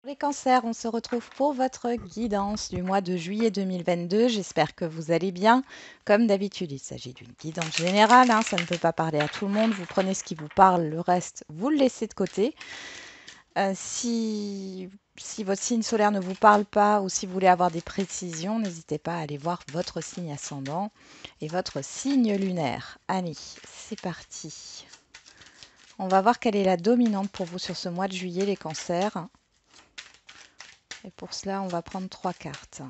Les cancers, on se retrouve pour votre guidance du mois de juillet 2022. J'espère que vous allez bien. Comme d'habitude, il s'agit d'une guidance générale, hein, ça ne peut pas parler à tout le monde. Vous prenez ce qui vous parle, le reste, vous le laissez de côté. Si votre signe solaire ne vous parle pas ou si vous voulez avoir des précisions, n'hésitez pas à aller voir votre signe ascendant et votre signe lunaire. Allez, c'est parti. On va voir quelle est la dominante pour vous sur ce mois de juillet, les cancers. Et pour cela, on va prendre 3 cartes.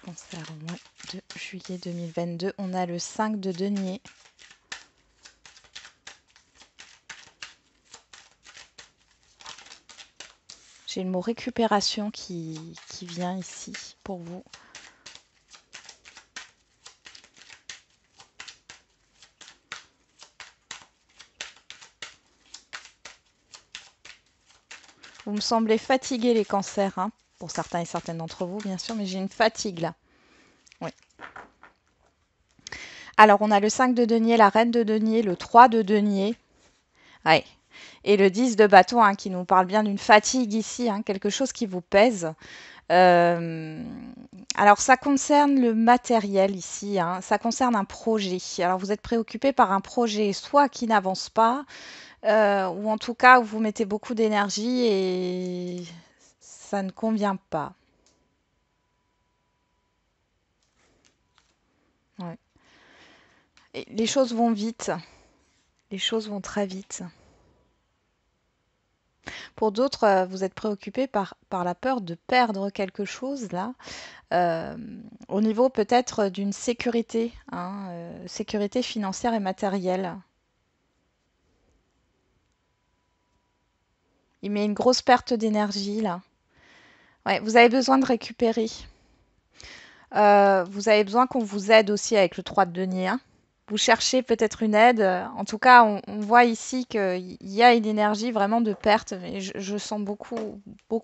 Cancer au mois de juillet 2022. On a le 5 de denier. J'ai le mot récupération qui vient ici pour vous. Vous me semblez fatigués les cancers, hein, pour certains et certaines d'entre vous bien sûr, mais j'ai une fatigue là. Oui. Alors on a le 5 de denier, la reine de denier, le 3 de denier. Ouais. Et le 10 de bâton, hein, qui nous parle bien d'une fatigue ici, hein, quelque chose qui vous pèse. Alors ça concerne le matériel ici, hein, ça concerne un projet. Alors vous êtes préoccupé par un projet soit qui n'avance pas, ou en tout cas où vous mettez beaucoup d'énergie et ça ne convient pas. Ouais. Et les choses vont vite, les choses vont très vite. Pour d'autres, vous êtes préoccupé par la peur de perdre quelque chose là, euh, au niveau peut-être d'une sécurité, hein, sécurité financière et matérielle. Il met une grosse perte d'énergie là. Ouais, vous avez besoin de récupérer. Vous avez besoin qu'on vous aide aussi avec le 3 de denier, hein. Vous cherchez peut-être une aide. En tout cas, on voit ici qu'il y a une énergie vraiment de perte. Et je sens beaucoup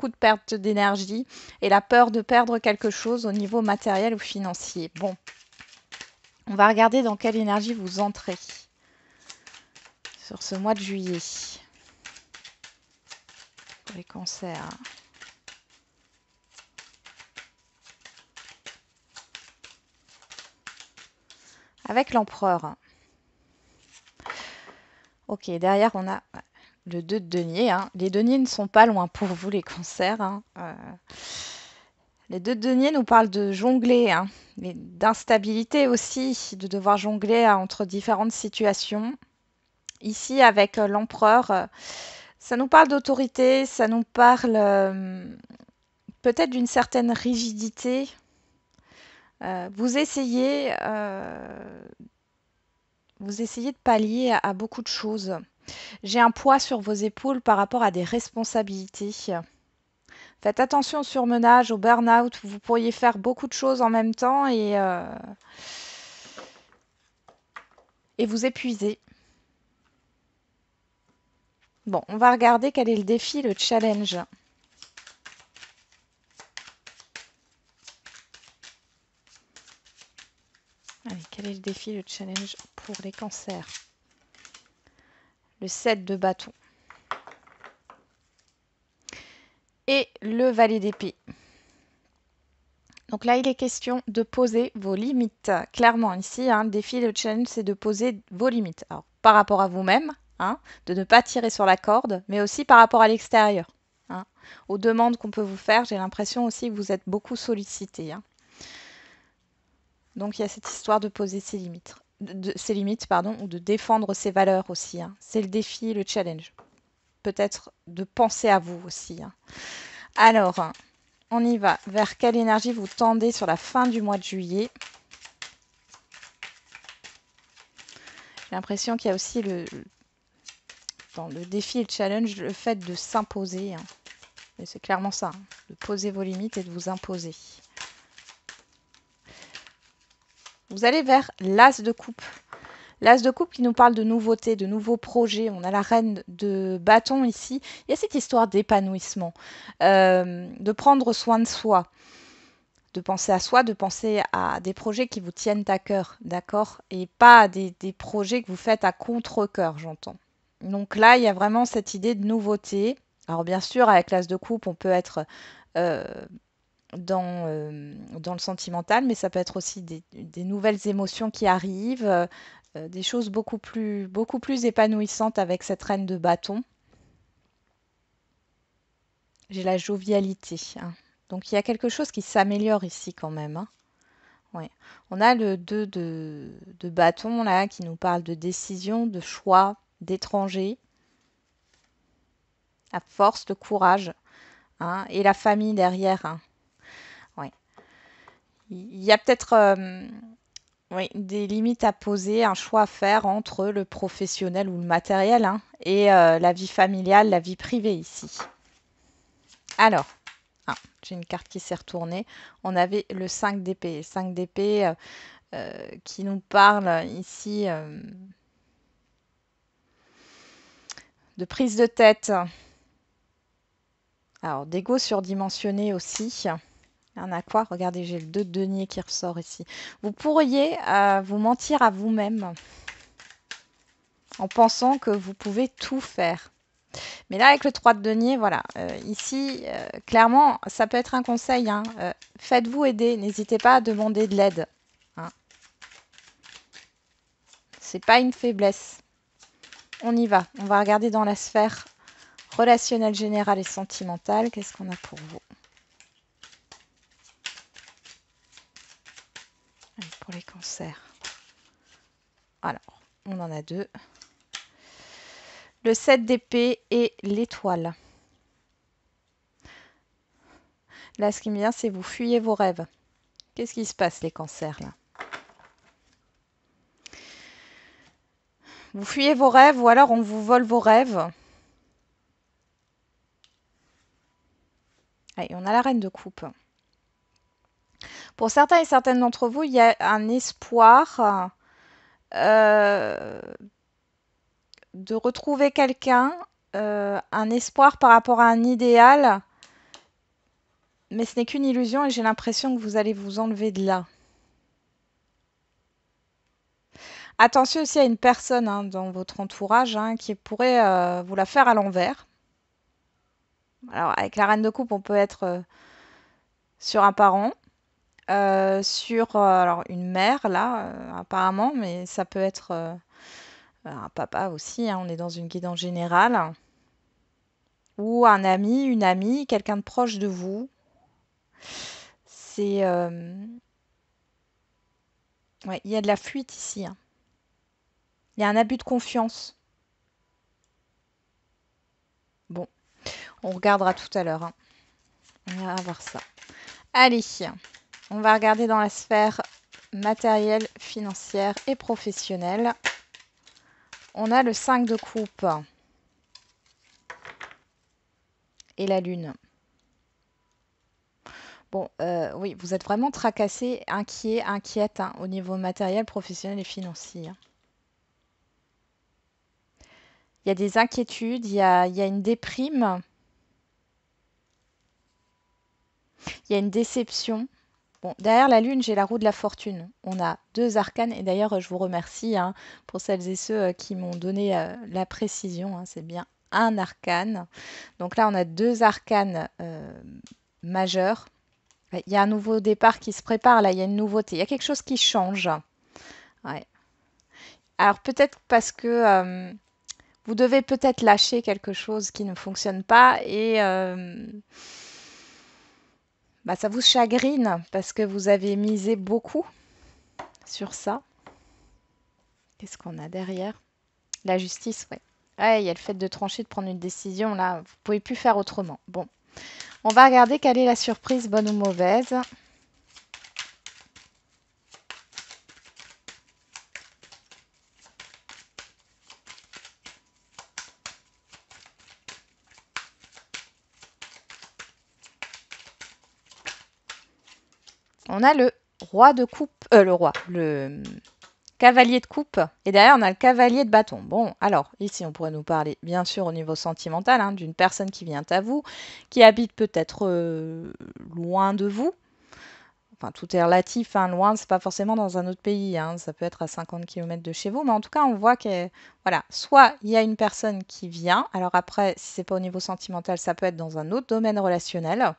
de perte d'énergie et la peur de perdre quelque chose au niveau matériel ou financier. Bon, on va regarder dans quelle énergie vous entrez sur ce mois de juillet pour les cancers. Avec l'empereur. Ok, derrière on a le 2 de denier, hein. Les deniers ne sont pas loin pour vous, les cancers, hein. Les 2 de denier nous parlent de jongler, hein, mais d'instabilité aussi, de devoir jongler entre différentes situations. Ici, avec l'empereur, ça nous parle d'autorité, ça nous parle peut-être d'une certaine rigidité. Vous essayez de pallier à beaucoup de choses. J'ai un poids sur vos épaules par rapport à des responsabilités. Faites attention au surmenage, au burn-out. Vous pourriez faire beaucoup de choses en même temps et vous épuiser. Bon, on va regarder quel est le défi, le challenge. Allez, quel est le défi, le challenge pour les cancers? Le 7 de bâton. Et le valet d'épée. Donc là, il est question de poser vos limites. Clairement, ici, hein, le défi, le challenge, c'est de poser vos limites. Alors, par rapport à vous-même, hein, de ne pas tirer sur la corde, mais aussi par rapport à l'extérieur. Hein. Aux demandes qu'on peut vous faire, j'ai l'impression aussi que vous êtes beaucoup sollicité. Hein. Donc, il y a cette histoire de poser ses limites. Ses limites, pardon, ou de défendre ses valeurs aussi. Hein. C'est le défi, le challenge. Peut-être de penser à vous aussi. Hein. Alors, on y va. Vers quelle énergie vous tendez sur la fin du mois de juillet? J'ai l'impression qu'il y a aussi dans le défi et le challenge, le fait de s'imposer. Hein. Et c'est clairement ça, hein, de poser vos limites et de vous imposer. Vous allez vers l'as de coupe. L'as de coupe qui nous parle de nouveautés, de nouveaux projets. On a la reine de bâton ici. Il y a cette histoire d'épanouissement, de prendre soin de soi, de penser à soi, de penser à des projets qui vous tiennent à cœur, d'accord? Et pas des projets que vous faites à contre-cœur, j'entends. Donc là, il y a vraiment cette idée de nouveauté. Alors bien sûr, avec l'as de coupe, on peut être euh, dans le sentimental, mais ça peut être aussi des nouvelles émotions qui arrivent, des choses beaucoup plus épanouissantes avec cette reine de bâton. J'ai la jovialité, hein. Donc il y a quelque chose qui s'améliore ici quand même, hein. Ouais. On a le 2 de bâton là qui nous parle de décision, de choix, d'étranger, la force, le courage, hein, et la famille derrière, hein. Ouais. Il y a peut-être oui, des limites à poser, un choix à faire entre le professionnel ou le matériel, hein, et la vie familiale, la vie privée ici. Alors, ah, j'ai une carte qui s'est retournée. On avait le 5 d'épée. 5 d'épée qui nous parle ici de prise de tête. Alors, d'ego surdimensionné aussi. Il y en a quoi? Regardez, j'ai le 2 de denier qui ressort ici. Vous pourriez vous mentir à vous-même en pensant que vous pouvez tout faire. Mais là, avec le 3 de denier, voilà. Ici, clairement, ça peut être un conseil, hein. Faites-vous aider. N'hésitez pas à demander de l'aide, hein. C'est pas une faiblesse. On y va. On va regarder dans la sphère relationnelle, générale et sentimentale. Qu'est-ce qu'on a pour vous? Allez, pour les cancers. Alors, on en a deux. Le 7 d'épée et l'étoile. Là, ce qui me vient, c'est vous fuyez vos rêves. Qu'est-ce qui se passe, les cancers, là? Vous fuyez vos rêves ou alors on vous vole vos rêves. Allez, on a la reine de coupe. Pour certains et certaines d'entre vous, il y a un espoir de retrouver quelqu'un, un espoir par rapport à un idéal, mais ce n'est qu'une illusion et j'ai l'impression que vous allez vous enlever de là. Attention aussi à une personne, hein, dans votre entourage, hein, qui pourrait vous la faire à l'envers. Alors, avec la reine de coupe, on peut être sur un parent, sur alors une mère, là, apparemment, mais ça peut être un papa aussi, hein, on est dans une guidance générale. Ou un ami, une amie, quelqu'un de proche de vous. C'est ouais, il y a de la fuite ici, hein. Il y a un abus de confiance. Bon, on regardera tout à l'heure, hein. On ira voir ça. Allez, on va regarder dans la sphère matérielle, financière et professionnelle. On a le 5 de coupe et la lune. Bon, oui, vous êtes vraiment tracassé, inquiet, inquiète, hein, au niveau matériel, professionnel et financier, hein. Il y a des inquiétudes, il y a une déprime, il y a une déception. Bon, derrière la lune, j'ai la roue de la fortune. On a deux arcanes et d'ailleurs, je vous remercie, hein, pour celles et ceux qui m'ont donné la précision, hein, c'est bien un arcane. Donc là, on a deux arcanes majeurs. Il y a un nouveau départ qui se prépare, là, il y a une nouveauté. Il y a quelque chose qui change. Ouais. Alors peut-être parce que vous devez peut-être lâcher quelque chose qui ne fonctionne pas et bah, ça vous chagrine parce que vous avez misé beaucoup sur ça. Qu'est-ce qu'on a derrière? La justice, ouais. Ouais, il y a le fait de trancher, de prendre une décision, là, vous pouvez plus faire autrement. Bon, on va regarder quelle est la surprise, bonne ou mauvaise. On a le roi de coupe, le cavalier de coupe, et derrière on a le cavalier de bâton. Bon, alors ici on pourrait nous parler bien sûr au niveau sentimental, hein, d'une personne qui vient à vous, qui habite peut-être loin de vous, Enfin, tout est relatif, hein, loin, c'est pas forcément dans un autre pays, hein, ça peut être à 50 km de chez vous, mais en tout cas, on voit que, voilà, soit il y a une personne qui vient, alors après, si c'est pas au niveau sentimental, ça peut être dans un autre domaine relationnel.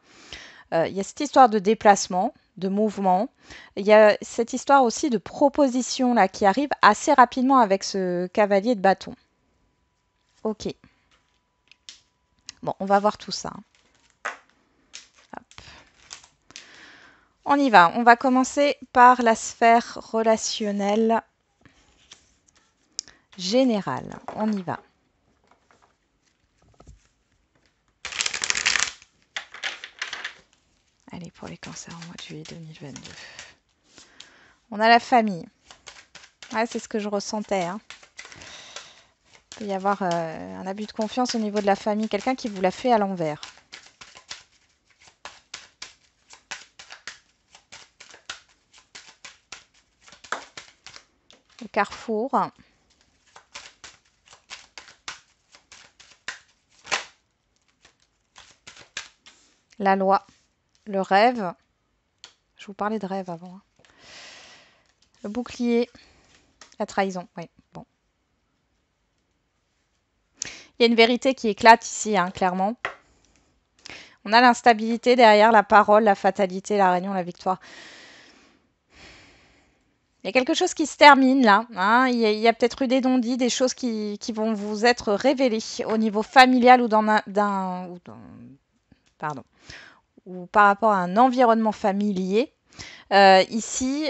Il y a cette histoire de déplacement, de mouvement. Il y a cette histoire aussi de proposition là qui arrive assez rapidement avec ce cavalier de bâton. Ok. Bon, on va voir tout ça. Hop. On y va. On va commencer par la sphère relationnelle générale. On y va. Allez, pour les cancers au mois de juillet 2022. On a la famille. Ouais, c'est ce que je ressentais. Hein. Il peut y avoir un abus de confiance au niveau de la famille. Quelqu'un qui vous l'a fait à l'envers. Le carrefour. La loi. Le rêve. Je vous parlais de rêve avant. Hein. Le bouclier. La trahison. Oui, bon. Il y a une vérité qui éclate ici, hein, clairement. On a l'instabilité derrière, la parole, la fatalité, la réunion, la victoire. Il y a quelque chose qui se termine là. Hein. Il y a peut-être eu des non-dits, des choses qui vont vous être révélées au niveau familial ou pardon, ou par rapport à un environnement familier. Ici,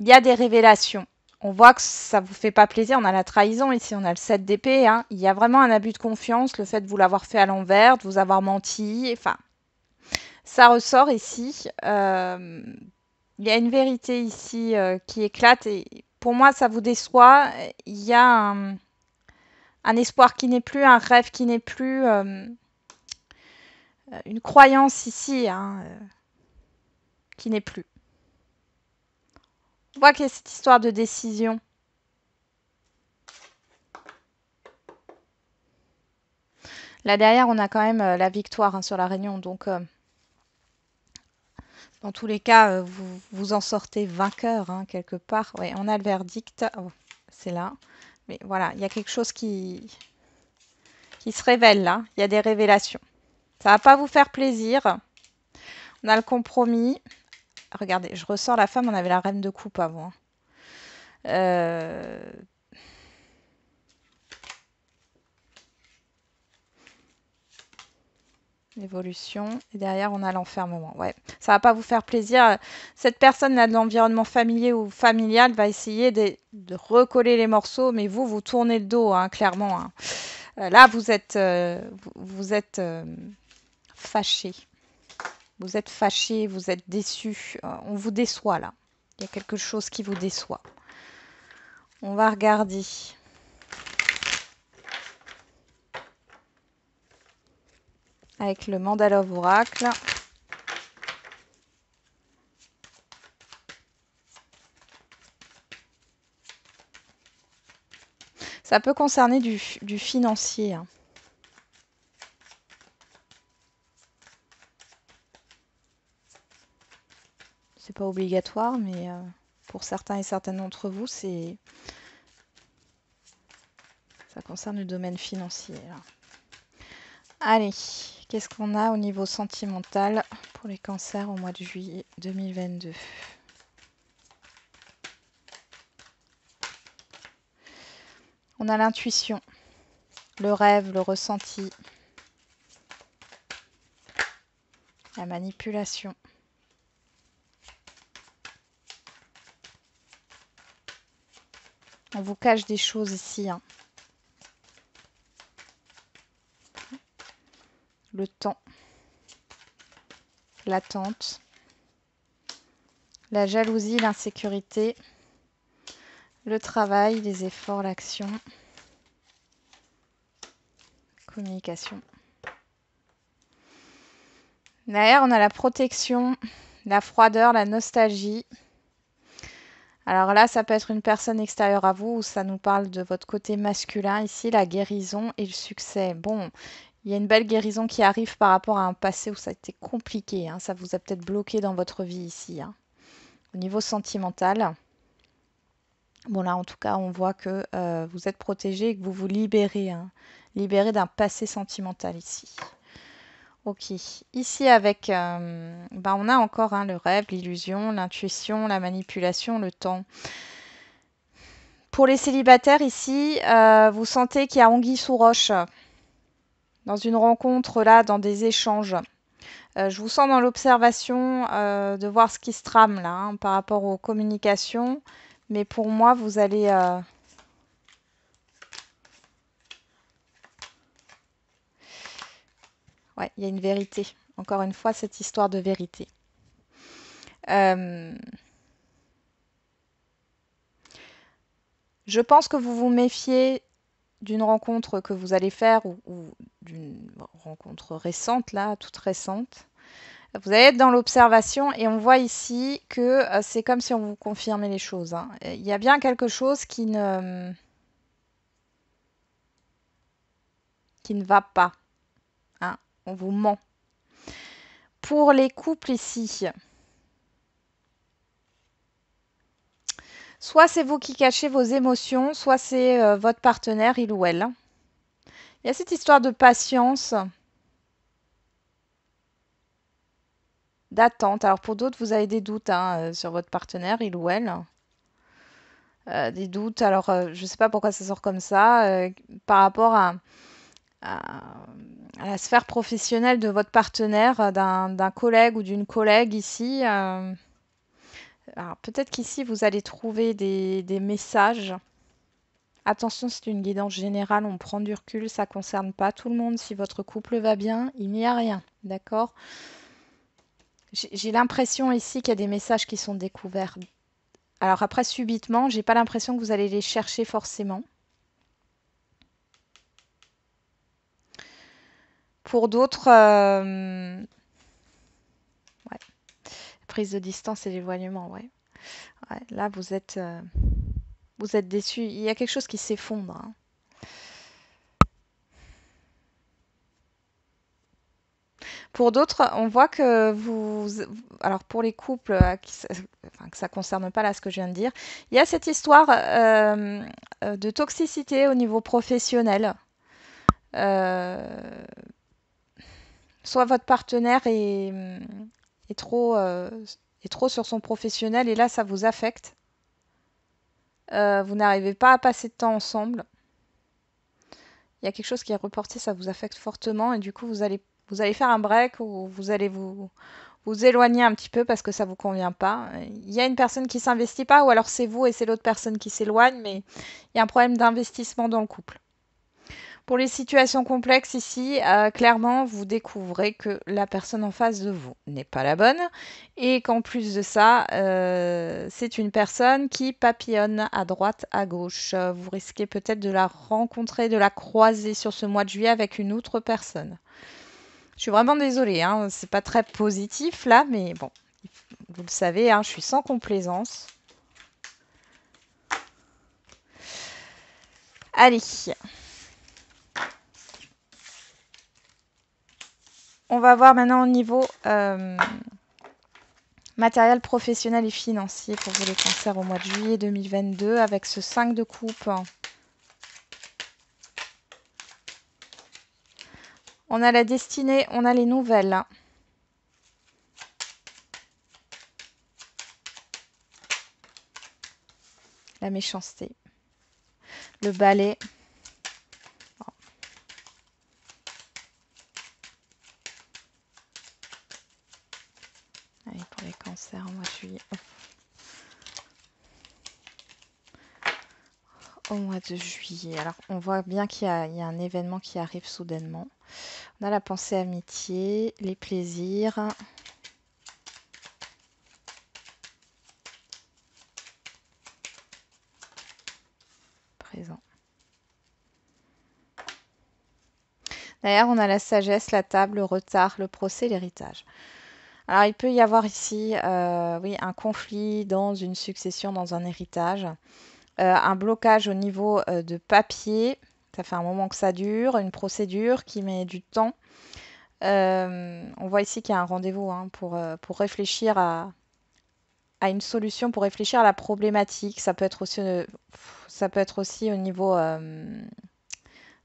il y a des révélations. On voit que ça vous fait pas plaisir. On a la trahison ici, on a le 7 d'épée. Hein. Il y a vraiment un abus de confiance, le fait de vous l'avoir fait à l'envers, de vous avoir menti. Enfin, ça ressort ici. Il y a une vérité ici qui éclate et pour moi, ça vous déçoit. Il y a un espoir qui n'est plus, un rêve qui n'est plus, une croyance ici hein, qui n'est plus. On voit qu'il y a cette histoire de décision. Là derrière, on a quand même la victoire hein, sur la réunion. Donc, dans tous les cas, vous en sortez vainqueur hein, quelque part. Oui, on a le verdict. Oh, c'est là. Mais voilà, il y a quelque chose qui se révèle là. Il y a des révélations. Ça va pas vous faire plaisir. On a le compromis. Regardez, je ressors la femme. On avait la reine de coupe avant. L'évolution. Et derrière, on a l'enfermement. Ouais, ça va pas vous faire plaisir. Cette personne-là de l'environnement familier ou familial va essayer de recoller les morceaux, mais vous tournez le dos, hein, clairement. Hein. Là, vous êtes fâché. Vous êtes fâché, vous êtes déçu. On vous déçoit, là. Il y a quelque chose qui vous déçoit. On va regarder. Avec le mandala oracle. Ça peut concerner du financier. Hein. C'est pas obligatoire, mais pour certains et certaines d'entre vous, ça concerne le domaine financier. Là. Allez, qu'est-ce qu'on a au niveau sentimental pour les cancers au mois de juillet 2022 ? On a l'intuition, le rêve, le ressenti, la manipulation. On vous cache des choses ici. Hein. Le temps, l'attente, la jalousie, l'insécurité, le travail, les efforts, l'action, communication. Derrière, on a la protection, la froideur, la nostalgie. Alors là, ça peut être une personne extérieure à vous ou ça nous parle de votre côté masculin. Ici, la guérison et le succès. Bon, Il y a une belle guérison qui arrive par rapport à un passé où ça a été compliqué, hein. Ça vous a peut-être bloqué dans votre vie ici, hein. Au niveau sentimental, bon là en tout cas on voit que vous êtes protégé et que vous vous libérez, hein. Libéré d'un passé sentimental ici. Ok, ici avec, bah, on a encore hein, le rêve, l'illusion, l'intuition, la manipulation, le temps. Pour les célibataires ici, vous sentez qu'il y a anguille sous roche dans une rencontre là, dans des échanges. Je vous sens dans l'observation de voir ce qui se trame là hein, par rapport aux communications. Mais pour moi, vous allez... Ouais, il y a une vérité. Encore une fois, cette histoire de vérité. Je pense que vous vous méfiez d'une rencontre que vous allez faire ou d'une rencontre récente, là, toute récente. Vous allez être dans l'observation et on voit ici que c'est comme si on vous confirmait les choses, hein. Il y a bien quelque chose qui ne va pas, hein. On vous ment. Pour les couples ici, soit c'est vous qui cachez vos émotions, soit c'est votre partenaire, il ou elle. Il y a cette histoire de patience, d'attente. Alors pour d'autres, vous avez des doutes hein, sur votre partenaire, il ou elle. Des doutes, alors je ne sais pas pourquoi ça sort comme ça, par rapport à, à la sphère professionnelle de votre partenaire, d'un collègue ou d'une collègue ici. Alors peut-être qu'ici, vous allez trouver des messages. Attention, c'est une guidance générale, on prend du recul, ça ne concerne pas tout le monde. Si votre couple va bien, il n'y a rien, d'accord? J'ai l'impression ici qu'il y a des messages qui sont découverts. Alors après, subitement, j'ai pas l'impression que vous allez les chercher forcément. Pour d'autres, ouais, prise de distance et l'éloignement, ouais. Ouais, là, vous êtes déçu. Il y a quelque chose qui s'effondre, hein. Pour d'autres, on voit que vous... Alors pour les couples enfin, que ça ne concerne pas là ce que je viens de dire, il y a cette histoire de toxicité au niveau professionnel. Euh, Soit votre partenaire est trop sur son professionnel et là ça vous affecte. Vous n'arrivez pas à passer de temps ensemble. Il y a quelque chose qui est reporté, ça vous affecte fortement et du coup vous allez faire un break ou vous allez vous éloigner un petit peu parce que ça vous convient pas. Il y a une personne qui s'investit pas ou alors c'est vous et c'est l'autre personne qui s'éloigne, mais il y a un problème d'investissement dans le couple. Pour les situations complexes ici, clairement, vous découvrez que la personne en face de vous n'est pas la bonne et qu'en plus de ça, c'est une personne qui papillonne à droite, à gauche. Vous risquez peut-être de la rencontrer, de la croiser sur ce mois de juillet avec une autre personne. Je suis vraiment désolée, hein, c'est pas très positif là, mais bon, vous le savez, hein, je suis sans complaisance. Allez, on va voir maintenant au niveau matériel professionnel et financier pour vous les cancers au mois de juillet 2022 avec ce 5 de coupe. On a la destinée, on a les nouvelles. La méchanceté. Le balai. Allez, pour les cancers au mois de juillet. Au mois de juillet. Alors, on voit bien qu'il y a un événement qui arrive soudainement. On a la pensée amitié, les plaisirs. Présent. D'ailleurs, on a la sagesse, la table, le retard, le procès, l'héritage. Alors, il peut y avoir ici, oui, un conflit dans une succession, dans un héritage. Un blocage au niveau de papier. Ça fait un moment que ça dure, une procédure qui met du temps. On voit ici qu'il y a un rendez-vous hein, pour réfléchir à une solution, pour réfléchir à la problématique. Ça peut être aussi au niveau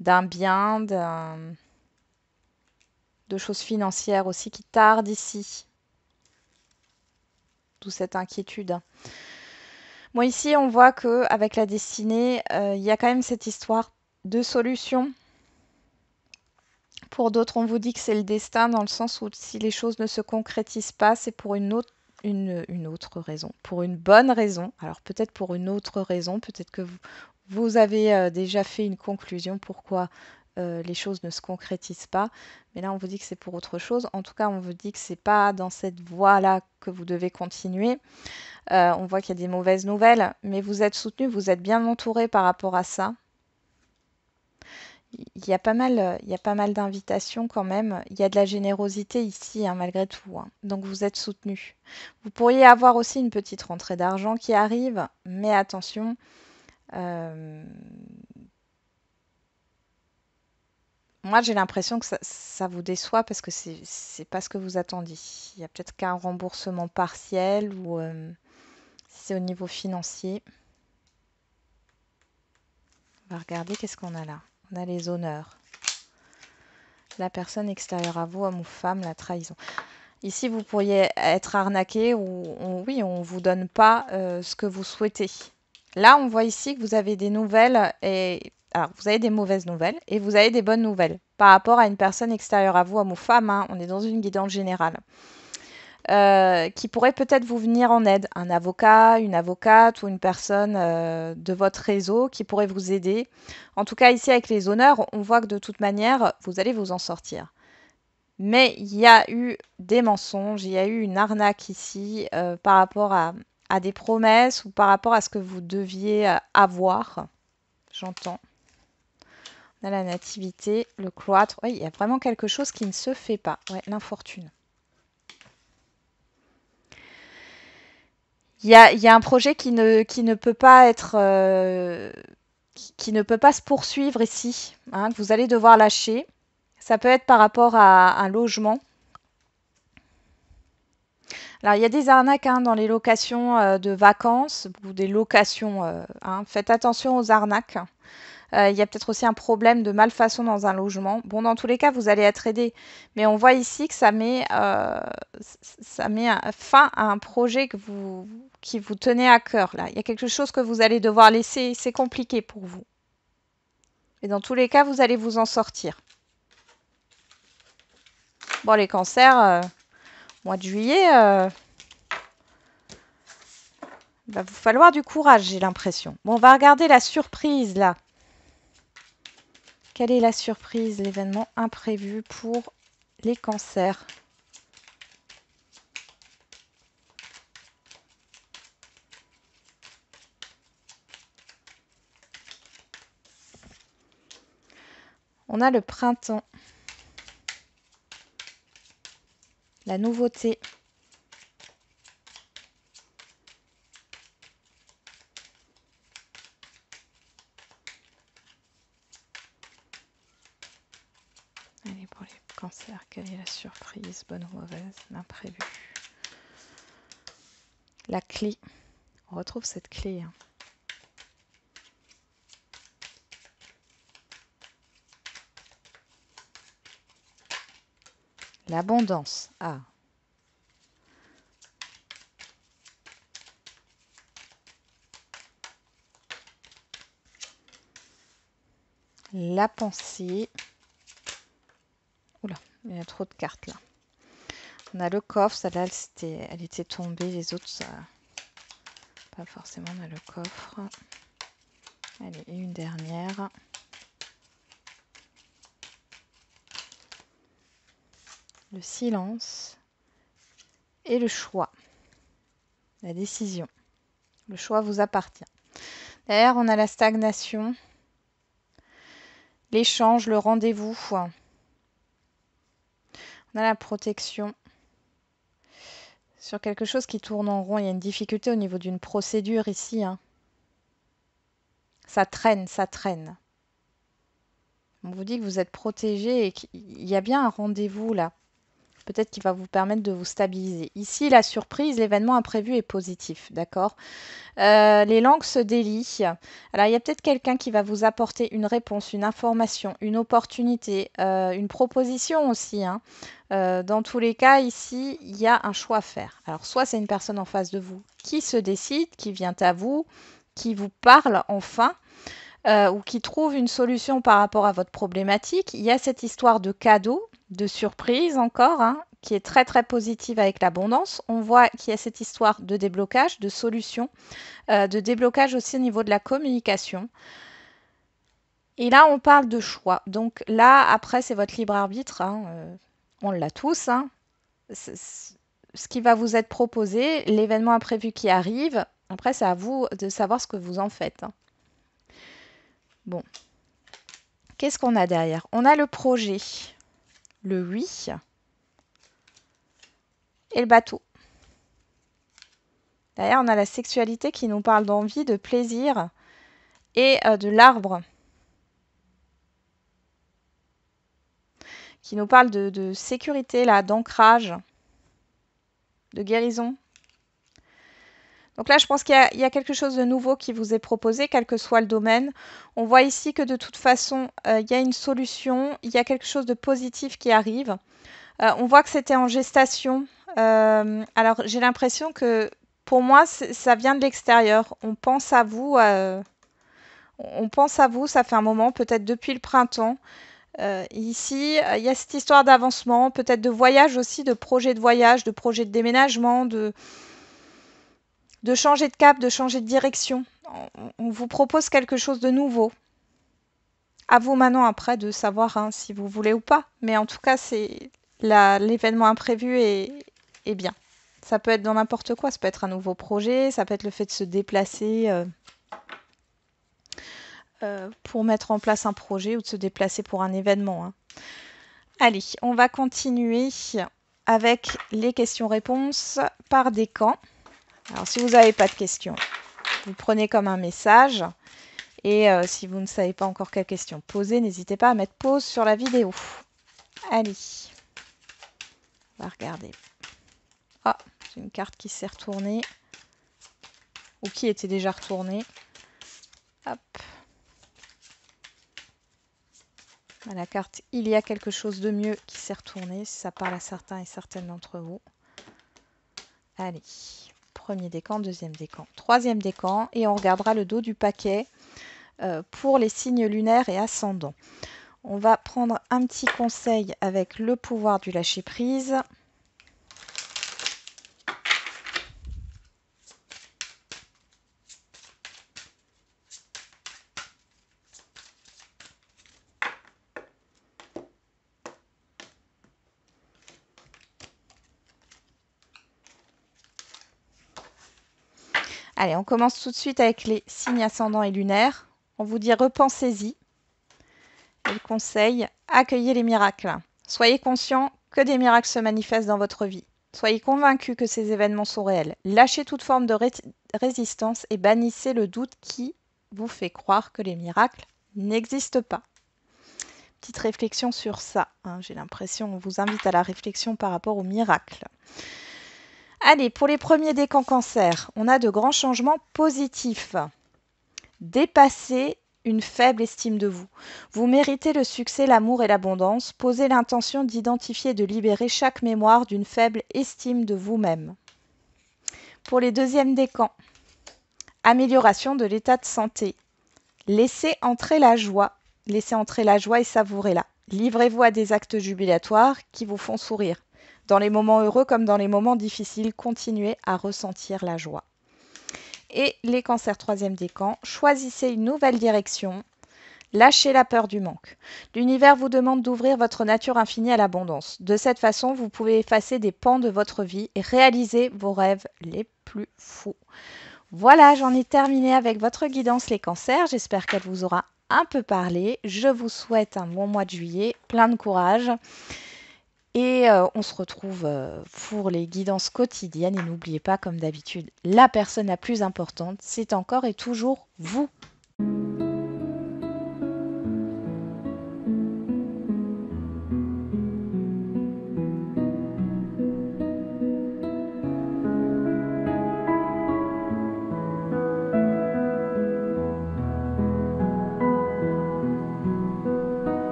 d'un bien, de choses financières aussi qui tardent ici. D'où cette inquiétude. Bon, ici, on voit qu'avec la destinée, il y a quand même cette histoire de solution. Pour d'autres, on vous dit que c'est le destin dans le sens où si les choses ne se concrétisent pas, c'est pour une autre raison, pour une bonne raison. Alors peut-être pour une autre raison, peut-être que vous avez déjà fait une conclusion pourquoi les choses ne se concrétisent pas. Mais là, on vous dit que c'est pour autre chose. En tout cas, on vous dit que c'est pas dans cette voie-là que vous devez continuer. On voit qu'il y a des mauvaises nouvelles, mais vous êtes soutenu, vous êtes bien entouré par rapport à ça. Il y a pas mal d'invitations quand même. Il y a de la générosité ici, hein, malgré tout, hein. Donc vous êtes soutenu. Vous pourriez avoir aussi une petite rentrée d'argent qui arrive, mais attention, moi j'ai l'impression que ça vous déçoit parce que c'est pas ce que vous attendiez. Il y a peut-être qu'un remboursement partiel ou si c'est au niveau financier. On va regarder qu'est-ce qu'on a là. On a les honneurs. La personne extérieure à vous, homme ou femme, la trahison. Ici, vous pourriez être arnaqué ou oui, on ne vous donne pas ce que vous souhaitez. Là, on voit ici que vous avez des nouvelles et alors vous avez des mauvaises nouvelles et vous avez des bonnes nouvelles par rapport à une personne extérieure à vous, homme ou femme. Hein, on est dans une guidance générale. Qui pourrait peut-être vous venir en aide. Un avocat, une avocate ou une personne de votre réseau qui pourrait vous aider. En tout cas, ici, avec les honneurs, on voit que de toute manière, vous allez vous en sortir. Mais il y a eu des mensonges, il y a eu une arnaque ici par rapport à des promesses ou par rapport à ce que vous deviez avoir. J'entends. On a la nativité, le cloître. Oui, il y a vraiment quelque chose qui ne se fait pas. Ouais, l'infortune. Il y a un projet qui ne peut pas être qui ne peut pas se poursuivre ici, hein, que vous allez devoir lâcher. Ça peut être par rapport à un logement. Alors, il y a des arnaques hein, dans les locations de vacances ou des locations. Hein. Faites attention aux arnaques. Il y a peut-être aussi un problème de malfaçon dans un logement. Bon, dans tous les cas, vous allez être aidé. Mais on voit ici que ça met fin à un projet qui vous tenait à cœur. Là. Il y a quelque chose que vous allez devoir laisser. C'est compliqué pour vous. Mais dans tous les cas, vous allez vous en sortir. Bon, les cancers, mois de juillet, il va vous falloir du courage, j'ai l'impression. Bon, on va regarder la surprise, là. Quelle est la surprise, l'événement imprévu pour les cancers? On a le printemps, la nouveauté. Allez, pour les cancers, quelle est la surprise, bonne ou mauvaise, l'imprévu? La clé. On retrouve cette clé. Hein. L'abondance. Ah. La pensée. Oula, il y a trop de cartes là. On a le coffre, celle-là, elle était tombée, les autres, ça... pas forcément. On a le coffre. Allez, et une dernière. Le silence et le choix. La décision. Le choix vous appartient. Derrière, on a la stagnation, l'échange, le rendez-vous. On a la protection. Sur quelque chose qui tourne en rond, il y a une difficulté au niveau d'une procédure ici. Hein. Ça traîne, ça traîne. On vous dit que vous êtes protégé et qu'il y a bien un rendez-vous là. Peut-être qu'il va vous permettre de vous stabiliser. Ici, la surprise, l'événement imprévu est positif, d'accord? Les langues se délient. Alors, il y a peut-être quelqu'un qui va vous apporter une réponse, une information, une opportunité, une proposition aussi, hein. Dans tous les cas, ici, il y a un choix à faire. Alors, soit c'est une personne en face de vous qui se décide, qui vient à vous, qui vous parle enfin, ou qui trouve une solution par rapport à votre problématique. Il y a cette histoire de cadeau, de surprise encore, hein, qui est très très positive avec l'abondance. On voit qu'il y a cette histoire de déblocage, de solution, de déblocage aussi au niveau de la communication. Et là, on parle de choix. Donc là, après, c'est votre libre arbitre, hein, on l'a tous, hein. Ce qui va vous être proposé, l'événement imprévu qui arrive. Après, c'est à vous de savoir ce que vous en faites, hein. Bon. Qu'est-ce qu'on a derrière? On a le projet, le oui et le bateau. Derrière, on a la sexualité qui nous parle d'envie, de plaisir et de l'arbre qui nous parle de sécurité, là, d'ancrage, de guérison. Donc là, je pense qu'il y a quelque chose de nouveau qui vous est proposé, quel que soit le domaine. On voit ici que de toute façon, il y a une solution, il y a quelque chose de positif qui arrive. On voit que c'était en gestation. Alors, j'ai l'impression que pour moi, ça vient de l'extérieur. On pense à vous. Ça fait un moment, peut-être depuis le printemps. Ici, il y a cette histoire d'avancement, peut-être de voyage aussi, de projet de voyage, de projet de déménagement, de changer de cap, de changer de direction. On vous propose quelque chose de nouveau. À vous maintenant après de savoir, hein, si vous voulez ou pas. Mais en tout cas, c'est l'événement imprévu est bien. Ça peut être dans n'importe quoi. Ça peut être un nouveau projet, ça peut être le fait de se déplacer pour mettre en place un projet ou de se déplacer pour un événement, hein. Allez, on va continuer avec les questions-réponses par décan. Alors, si vous n'avez pas de questions, vous prenez comme un message. Et si vous ne savez pas encore quelle question poser, n'hésitez pas à mettre pause sur la vidéo. Allez, on va regarder. Ah, j'ai une carte qui s'est retournée. Ou qui était déjà retournée. Hop. La carte, il y a quelque chose de mieux qui s'est retourné, si ça parle à certains et certaines d'entre vous. Allez, premier décan, deuxième décan, troisième décan, et on regardera le dos du paquet pour les signes lunaires et ascendants. On va prendre un petit conseil avec le pouvoir du lâcher-prise. Allez, on commence tout de suite avec les signes ascendants et lunaires. On vous dit repensez-y. Et le conseil, accueillez les miracles. Soyez conscient que des miracles se manifestent dans votre vie. Soyez convaincus que ces événements sont réels. Lâchez toute forme de résistance et bannissez le doute qui vous fait croire que les miracles n'existent pas. Petite réflexion sur ça, hein. J'ai l'impression, on vous invite à la réflexion par rapport aux miracles. Allez, pour les premiers décans cancer, on a de grands changements positifs. Dépassez une faible estime de vous. Vous méritez le succès, l'amour et l'abondance. Posez l'intention d'identifier et de libérer chaque mémoire d'une faible estime de vous-même. Pour les deuxièmes décans, amélioration de l'état de santé. Laissez entrer la joie. Laissez entrer la joie et savourez-la. Livrez-vous à des actes jubilatoires qui vous font sourire. Dans les moments heureux comme dans les moments difficiles, continuez à ressentir la joie. Et les cancers troisième décan, choisissez une nouvelle direction. Lâchez la peur du manque. L'univers vous demande d'ouvrir votre nature infinie à l'abondance. De cette façon, vous pouvez effacer des pans de votre vie et réaliser vos rêves les plus fous. Voilà, j'en ai terminé avec votre guidance les cancers. J'espère qu'elle vous aura un peu parlé. Je vous souhaite un bon mois de juillet, plein de courage. Et on se retrouve pour les guidances quotidiennes. Et n'oubliez pas, comme d'habitude, la personne la plus importante, c'est encore et toujours vous.